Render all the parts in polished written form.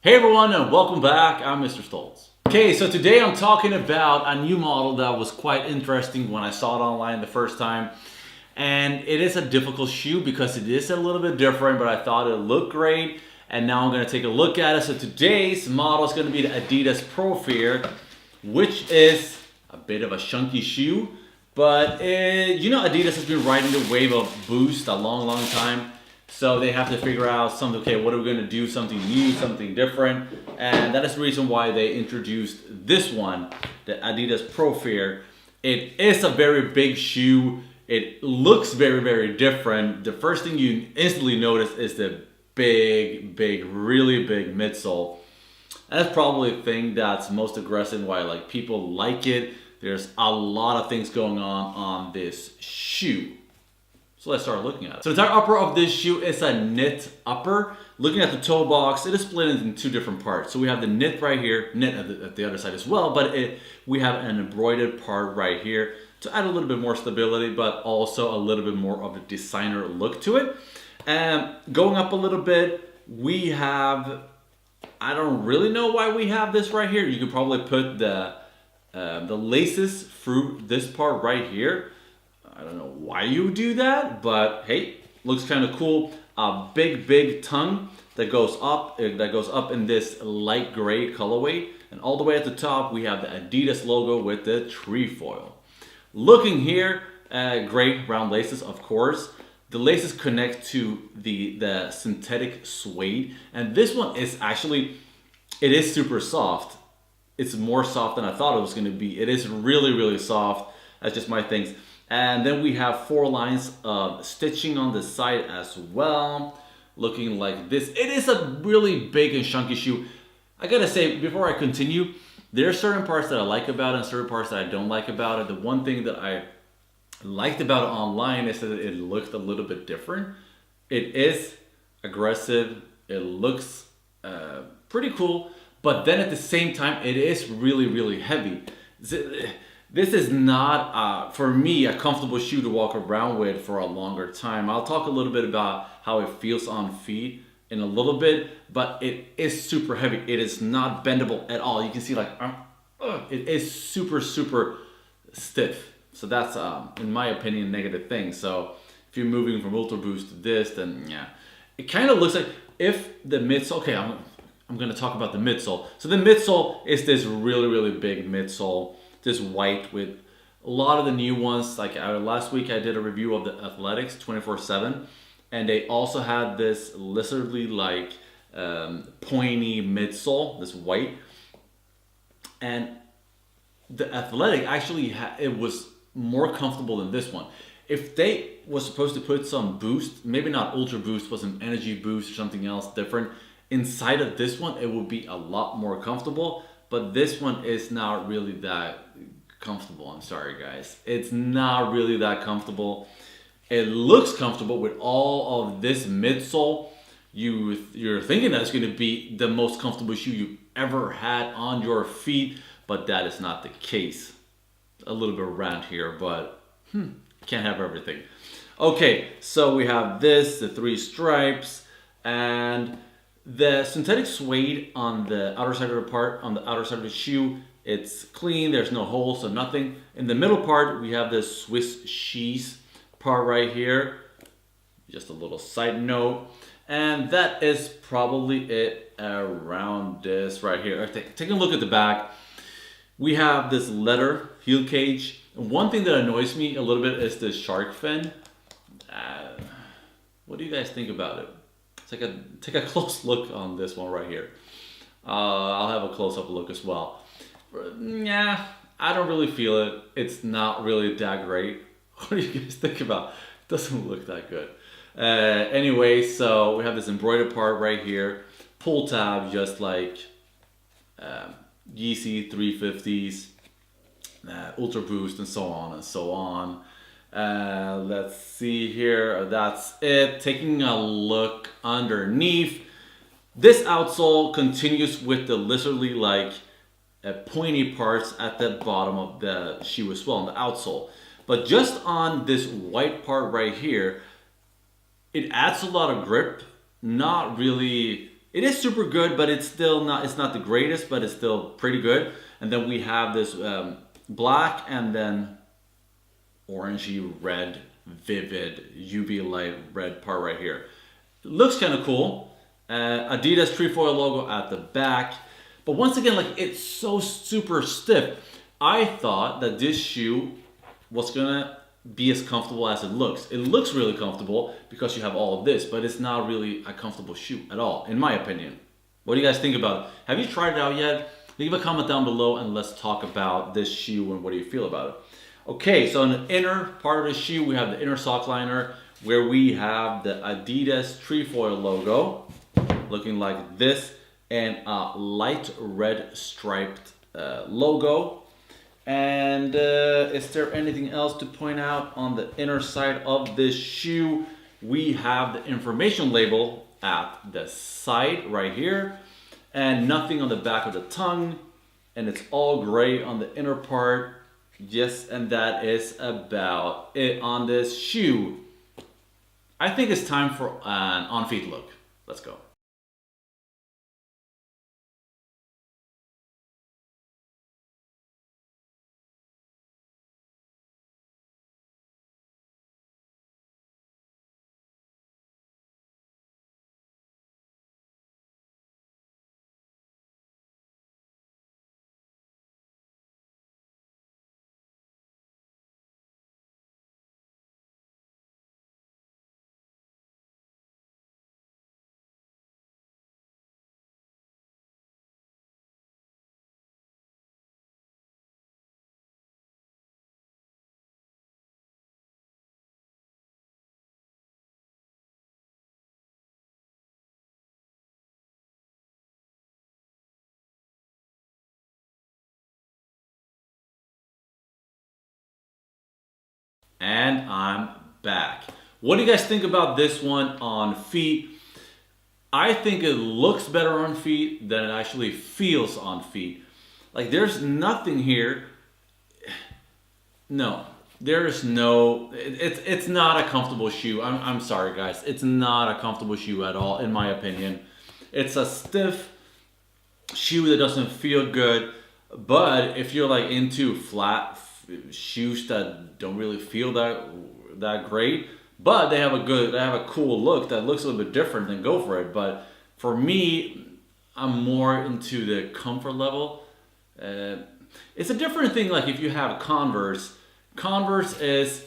Hey everyone, and welcome back. I'm Mr. Stoltz. Okay, so today I'm talking about a new model that was quite interesting when I saw it online the first time. And it is a difficult shoe because it is a little bit different, but I thought it looked great. And now I'm going to take a look at it. So today's model is going to be the Adidas Prophere, which is a bit of a chunky shoe. But Adidas has been riding the wave of Boost a long time. So they have to figure out something, okay, what are we going to do? Something new, something different. And that is the reason why they introduced this one, the Adidas Prophere. It is a very big shoe. It looks very different. The first thing you instantly notice is the really big midsole. That's probably the thing that's most aggressive, why people like it. There's a lot of things going on this shoe. So let's start looking at it. So the entire upper of this shoe is a knit upper. Looking at the toe box, it is split into two different parts. So we have the knit right here, knit at the other side as well, but we have an embroidered part right here to add a little bit more stability, but also a little bit more of a designer look to it. And going up a little bit, we have, I don't really know why we have this right here. You could probably put the laces through this part right here. I don't know why you do that, but hey, looks kind of cool. A big tongue that goes up in this light gray colorway, and all the way at the top we have the Adidas logo with the trefoil. Looking here, gray round laces, of course. The laces connect to the synthetic suede, and this one is actually, it is super soft. It's more soft than I thought it was going to be. It is really soft. That's just my things. And then we have 4 lines of stitching on the side as well, looking like this. It is a really big and chunky shoe. I gotta say, before I continue, there are certain parts that I like about it and certain parts that I don't like about it. The one thing that I liked about it online is that it looked a little bit different. It is aggressive. It looks pretty cool, but then at the same time, it is really heavy. This is not, for me, a comfortable shoe to walk around with for a longer time. I'll talk a little bit about how it feels on feet in a little bit, but it is super heavy. It is not bendable at all. You can see it is super stiff. So that's, in my opinion, a negative thing. So if you're moving from Ultra Boost to this, then yeah. It kind of looks like if the midsole, okay, I'm going to talk about the midsole. So the midsole is this really big midsole. This white with a lot of the new ones. Like last week I did a review of the Athletics 24/7, and they also had this lizardly pointy midsole, this white. And the Athletic actually it was more comfortable than this one. If they was supposed to put some boost, maybe not Ultra Boost, but some energy boost or something else different inside of this one, it would be a lot more comfortable. But this one is not really that comfortable. I'm sorry, guys. It's not really that comfortable. It looks comfortable with all of this midsole. You're thinking that it's going to be the most comfortable shoe you've ever had on your feet, but that is not the case. A little bit of rant here, but can't have everything. Okay, so we have this, the 3 stripes, and the synthetic suede on the outer side of the part, on the outer side of the shoe, it's clean. There's no holes, so nothing. In the middle part, we have this Swiss cheese part right here. Just a little side note. And that is probably it around this right here. Take a look at the back. We have this leather heel cage. And one thing that annoys me a little bit is this shark fin. What do you guys think about it? Take a close look on this one right here. I'll have a close-up look as well. Yeah, I don't really feel it. It's not really that great. What do you guys think about it? It doesn't look that good. Anyway, so we have this embroidered part right here. Pull tab, just like Yeezy 350s, Ultra Boost, and so on and so on. Let's see here. That's it. Taking a look underneath. This outsole continues with the literally pointy parts at the bottom of the shoe as well, on the outsole. But just on this white part right here, it adds a lot of grip. Not really It is super good, but it's still not, it's not the greatest, but it's still pretty good. And then we have this black and then orangey red, vivid UV light red part right here. It looks kind of cool. Adidas trefoil logo at the back. But once again, like, it's so super stiff. I thought that this shoe was gonna be as comfortable as it looks. It looks really comfortable because you have all of this, but it's not really a comfortable shoe at all, in my opinion. What do you guys think about it? Have you tried it out yet? Leave a comment down below and let's talk about this shoe and what do you feel about it. Okay, so in the inner part of the shoe, we have the inner sock liner where we have the Adidas trefoil logo looking like this and a light red striped logo. And is there anything else to point out on the inner side of this shoe? We have the information label at the side right here and nothing on the back of the tongue, and it's all gray on the inner part. Yes, and that is about it on this shoe. I think it's time for an on-feet look. Let's go. And I'm back. What do you guys think about this one on feet? I think it looks better on feet than it actually feels on feet. Like, there's nothing here. No, there's no, it's not a comfortable shoe. I'm sorry guys. It's not a comfortable shoe at all, in my opinion. It's a stiff shoe that doesn't feel good. But if you're like into flat shoes that don't really feel that great, but they have a cool look that looks a little bit different, then go for it. But for me, I'm more into the comfort level. It's a different thing. Like if you have Converse is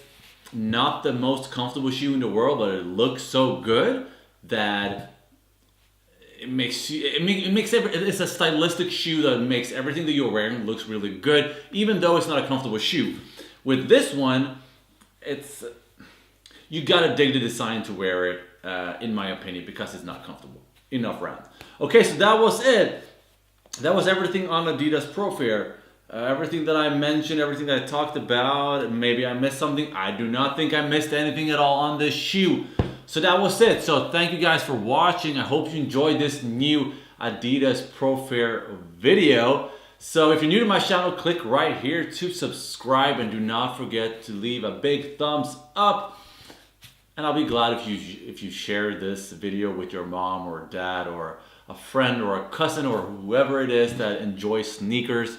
not the most comfortable shoe in the world, but it looks so good that it's a stylistic shoe that makes everything that you're wearing looks really good, even though it's not a comfortable shoe. With this one, you gotta dig the design to wear it, in my opinion, because it's not comfortable enough round. Okay, so that was it. That was everything on Adidas Prophere. Everything that I mentioned, everything that I talked about. Maybe I missed something. I do not think I missed anything at all on this shoe. So that was it. So thank you guys for watching. I hope you enjoyed this new Adidas Prophere video. So if you're new to my channel, click right here to subscribe, and do not forget to leave a big thumbs up. And I'll be glad if you share this video with your mom or dad or a friend or a cousin or whoever it is that enjoys sneakers.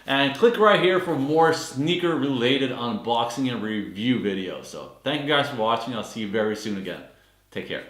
And click right here for more sneaker related unboxing and review videos. So thank you guys for watching. I'll see you very soon again. Take care.